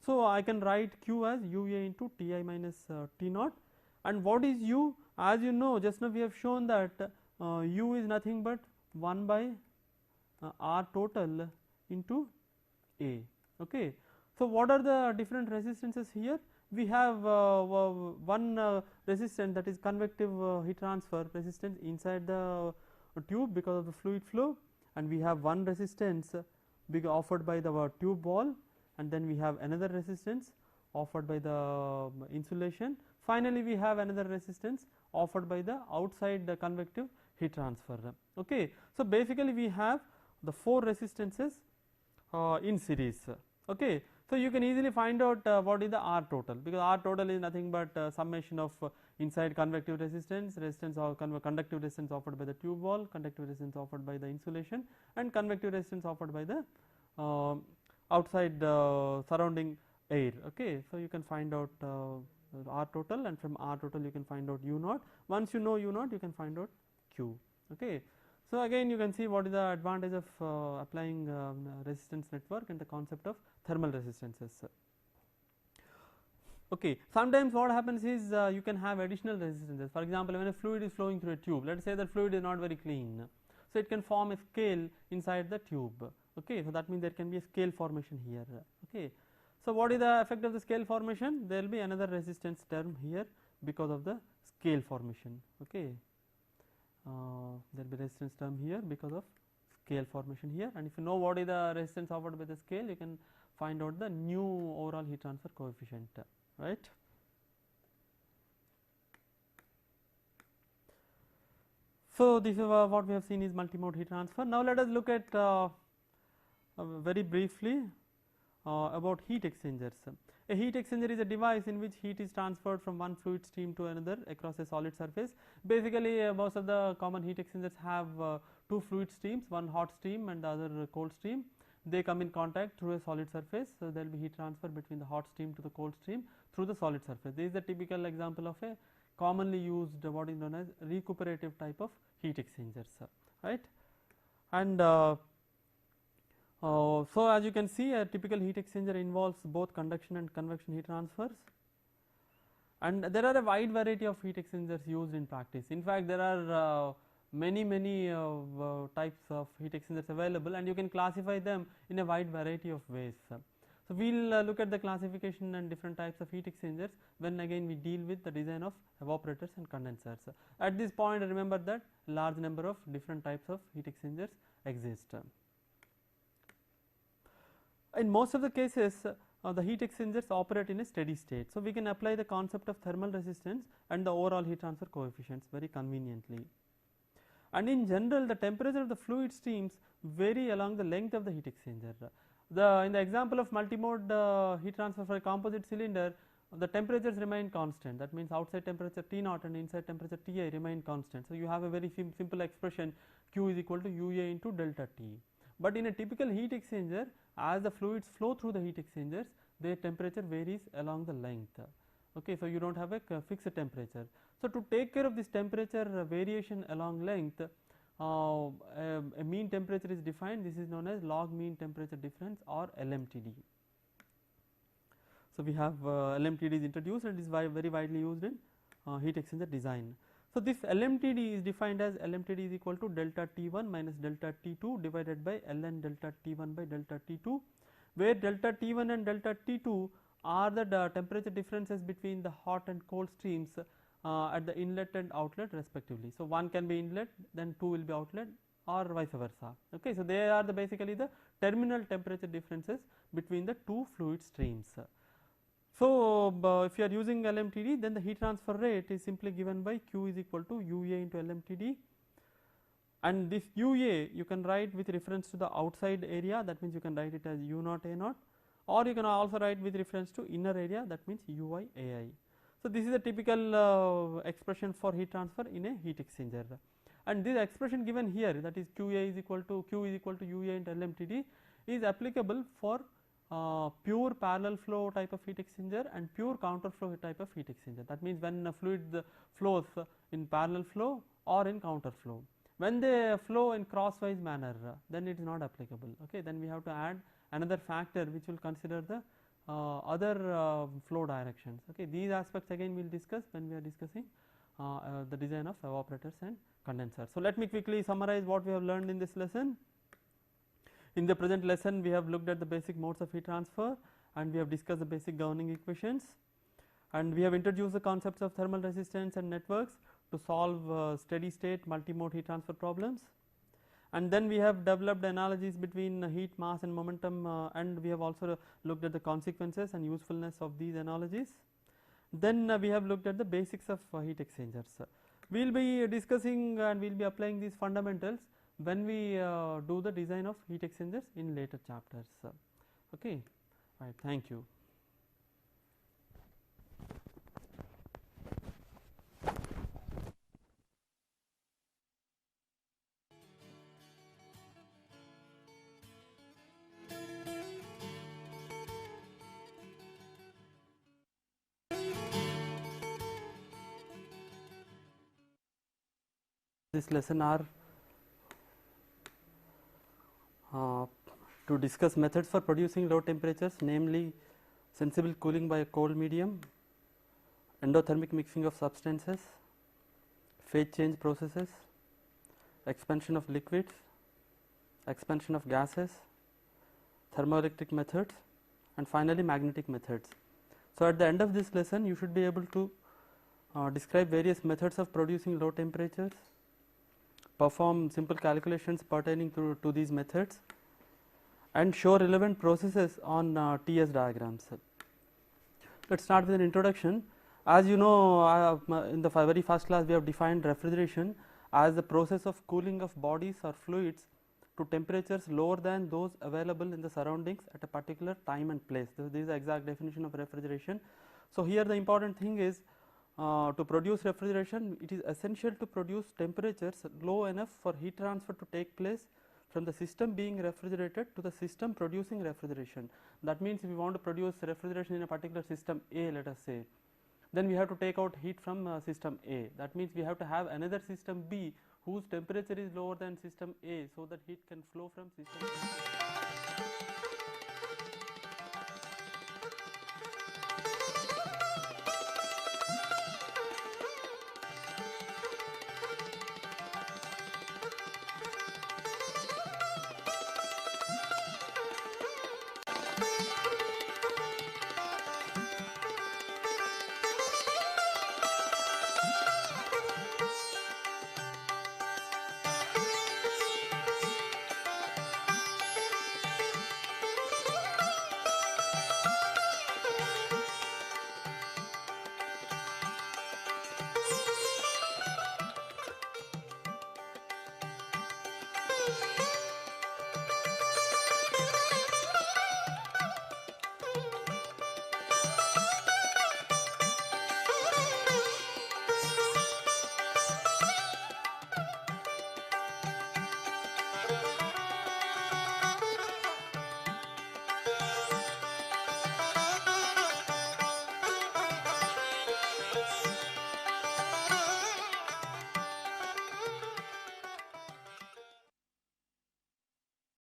So I can write Q as UA into Ti minus T naught. And what is U? As you know, just now we have shown that U is nothing but 1 by R total into A. Okay. So what are the different resistances here? We have one resistance, that is convective heat transfer resistance inside the tube because of the fluid flow, and we have one resistance offered by the tube wall, and then we have another resistance offered by the insulation. Finally, we have another resistance offered by the outside the convective heat transfer. Okay. So basically we have the 4 resistances in series. Okay. So you can easily find out what is the R total, because R total is nothing but summation of inside convective resistance, resistance or conductive resistance offered by the tube wall, conductive resistance offered by the insulation, and convective resistance offered by the outside surrounding air. Okay. So you can find out R total, and from R total you can find out U naught. Once you know U naught, you can find out Q. Okay. So again you can see what is the advantage of applying resistance network and the concept of thermal resistances. Okay. Sometimes what happens is you can have additional resistances. For example, when a fluid is flowing through a tube, let us say that fluid is not very clean, so it can form a scale inside the tube. Okay. So that means there can be a scale formation here. Okay. So what is the effect of the scale formation? There will be another resistance term here because of the scale formation. Okay. There will be resistance term here because of scale formation here, and if you know what is the resistance offered by the scale, you can find out the new overall heat transfer coefficient, right. So this is what we have seen is multimode heat transfer. Now let us look at very briefly about heat exchangers. A heat exchanger is a device in which heat is transferred from one fluid stream to another across a solid surface. Basically most of the common heat exchangers have 2 fluid streams, one hot stream and the other cold stream. They come in contact through a solid surface, so there will be heat transfer between the hot stream to the cold stream through the solid surface. This is a typical example of a commonly used what is known as recuperative type of heat exchangers, right. And so as you can see, a typical heat exchanger involves both conduction and convection heat transfers, and there are a wide variety of heat exchangers used in practice. In fact, there are many types of heat exchangers available, and you can classify them in a wide variety of ways. So we will look at the classification and different types of heat exchangers when again we deal with the design of evaporators and condensers. At this point, remember that large number of different types of heat exchangers exist. In most of the cases the heat exchangers operate in a steady state. So we can apply the concept of thermal resistance and the overall heat transfer coefficients very conveniently. And in general, the temperature of the fluid streams vary along the length of the heat exchanger. In the example of multimode heat transfer for a composite cylinder, the temperatures remain constant. That means outside temperature T naught and inside temperature Ti remain constant. So you have a very simple expression, Q is equal to UA into delta T. But in a typical heat exchanger, as the fluids flow through the heat exchangers, their temperature varies along the length. Okay, so you don't have a fixed temperature. So to take care of this temperature variation along length, a mean temperature is defined. This is known as log mean temperature difference, or LMTD. So we have LMTD is introduced and is very widely used in heat exchanger design. So this LMTD is defined as LMTD is equal to delta T1 minus delta T2 divided by ln delta T1 by delta T2, where delta T1 and delta T2 are the temperature differences between the hot and cold streams at the inlet and outlet respectively. So one can be inlet, then 2 will be outlet, or vice versa. Okay, so they are basically the terminal temperature differences between the 2 fluid streams. So, if you are using LMTD, then the heat transfer rate is simply given by Q is equal to UA into LMTD, and this UA you can write with reference to the outside area, that means you can write it as U naught A naught, or you can also write with reference to inner area, that means UI AI. So, this is a typical expression for heat transfer in a heat exchanger, and this expression given here, that is Q is equal to UA into LMTD, is applicable for pure parallel flow type of heat exchanger and pure counter flow type of heat exchanger. That means when a fluid flows in parallel flow or in counter flow. When they flow in crosswise manner, then it is not applicable. Okay, then we have to add another factor which will consider the other flow directions. Okay, these aspects again we will discuss when we are discussing the design of evaporators and condensers. So, let me quickly summarize what we have learned in this lesson. In the present lesson, we have looked at the basic modes of heat transfer, and we have discussed the basic governing equations, and we have introduced the concepts of thermal resistance and networks to solve steady state multi-mode heat transfer problems. And then we have developed analogies between heat, mass and momentum, and we have also looked at the consequences and usefulness of these analogies. Then we have looked at the basics of heat exchangers. We will be discussing and we will be applying these fundamentals when we do the design of heat exchangers in later chapters. Okay, right, thank you. This lesson are to discuss methods for producing low temperatures, namely sensible cooling by a cold medium, endothermic mixing of substances, phase change processes, expansion of liquids, expansion of gases, thermoelectric methods, and finally magnetic methods. So, at the end of this lesson you should be able to describe various methods of producing low temperatures, perform simple calculations pertaining to these methods, and show relevant processes on TS diagrams. Let us start with an introduction. As you know, in the very first class we have defined refrigeration as the process of cooling of bodies or fluids to temperatures lower than those available in the surroundings at a particular time and place. This is the exact definition of refrigeration. So, here the important thing is to produce refrigeration, it is essential to produce temperatures low enough for heat transfer to take place from the system being refrigerated to the system producing refrigeration. That means, if we want to produce refrigeration in a particular system A, let us say, then we have to take out heat from system A. That means, we have to have another system B whose temperature is lower than system A, so that heat can flow from system A.